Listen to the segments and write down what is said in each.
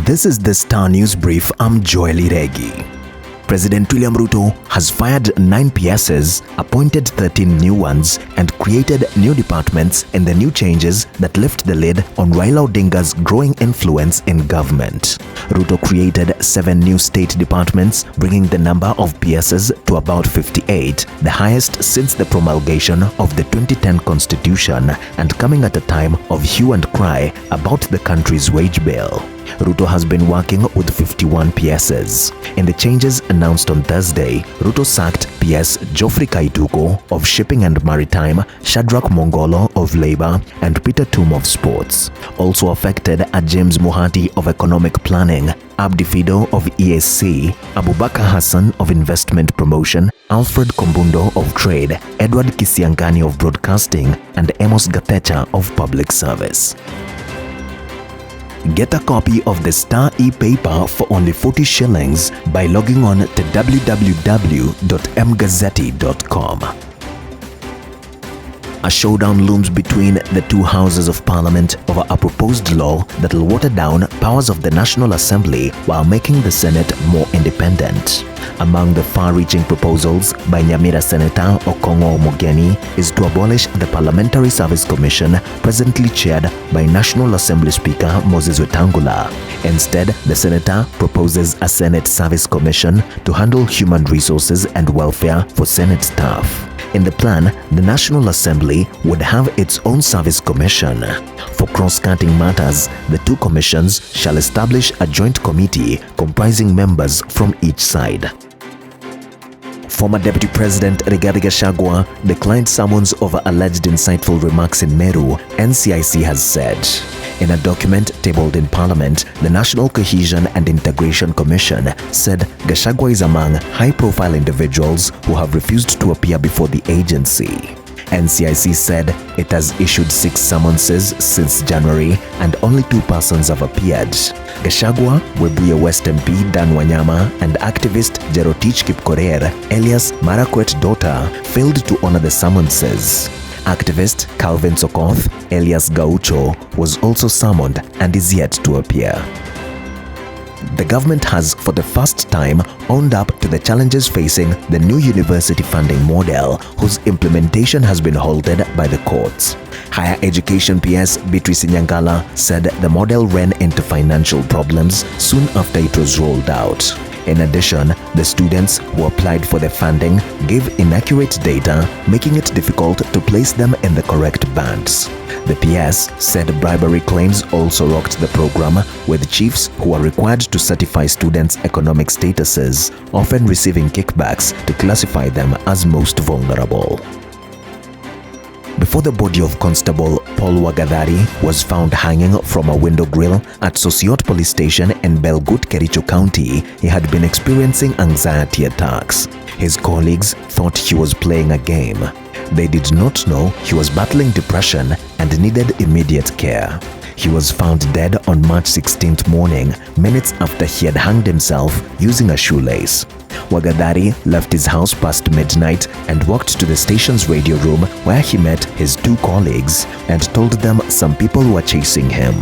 This is the Star News Brief. I'm Joely Regi. President William Ruto has fired 9 PSs, appointed 13 new ones, and created new departments in the new changes that lift the lid on Raila Odinga's growing influence in government. Ruto created 7 new state departments, bringing the number of PSs to about 58, the highest since the promulgation of the 2010 Constitution, and coming at a time of hue and cry about the country's wage bill. Ruto has been working with 51 PSs. In the changes announced on Thursday, Ruto sacked PS Geoffrey Kaituko of Shipping and Maritime, Shadrach Mongolo of Labor, and Peter Tum of Sports. Also affected are James Muhati of Economic Planning, Abdi Fido of ESC, Abubakar Hassan of Investment Promotion, Alfred Kombundo of Trade, Edward Kisiangani of Broadcasting, and Amos Gatecha of Public Service. Get a copy of the Star e-paper for only 40 shillings by logging on to www.mgazzetti.com. A showdown looms between the two houses of parliament over a proposed law that will water down powers of the National Assembly while making the Senate more independent. Among the far-reaching proposals by Nyamira Senator Okongo Omogeni is to abolish the Parliamentary Service Commission presently chaired by National Assembly Speaker Moses Wetangula. Instead, the senator proposes a Senate Service Commission to handle human resources and welfare for Senate staff. In the plan, the National Assembly would have its own service commission. For cross-cutting matters, the two commissions shall establish a joint committee comprising members from each side. Former Deputy President Rigathi Gachagua declined summons over alleged insightful remarks in Meru, NCIC has said. In a document tabled in Parliament, the National Cohesion and Integration Commission said Gachagua is among high-profile individuals who have refused to appear before the agency. NCIC said it has issued 6 summonses since January and only 2 persons have appeared. Gachagua, Webuye West MP Dan Wanyama, and activist Jerotich Kipkorir, alias Marakwet daughter, failed to honor the summonses. Activist Calvin Sokoth, alias Gaucho, was also summoned and is yet to appear. The government has, for the first time, owned up to the challenges facing the new university funding model, whose implementation has been halted by the courts. Higher Education PS Beatrice Nyangala said the model ran into financial problems soon after it was rolled out. In addition, the students who applied for the funding gave inaccurate data, making it difficult to place them in the correct bands. The PS said bribery claims also rocked the program, with chiefs who are required to certify students' economic statuses, often receiving kickbacks to classify them as most vulnerable. Before the body of Constable Paul Wagadhari was found hanging from a window grill at Sosiot Police Station in Belgut, Kericho County, he had been experiencing anxiety attacks. His colleagues thought he was playing a game. They did not know he was battling depression and needed immediate care. He was found dead on March 16th morning, minutes after he had hanged himself using a shoelace. Wagadhari left his house past midnight and walked to the station's radio room where he met his 2 colleagues and told them some people were chasing him.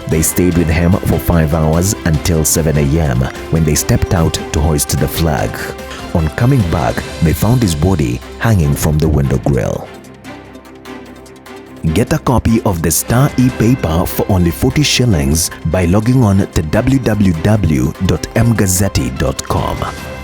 They stayed with him for 5 hours until 7 a.m. when they stepped out to hoist the flag. On coming back, they found his body hanging from the window grill. Get a copy of the Star e-paper for only 40 shillings by logging on to www.mgazzetti.com.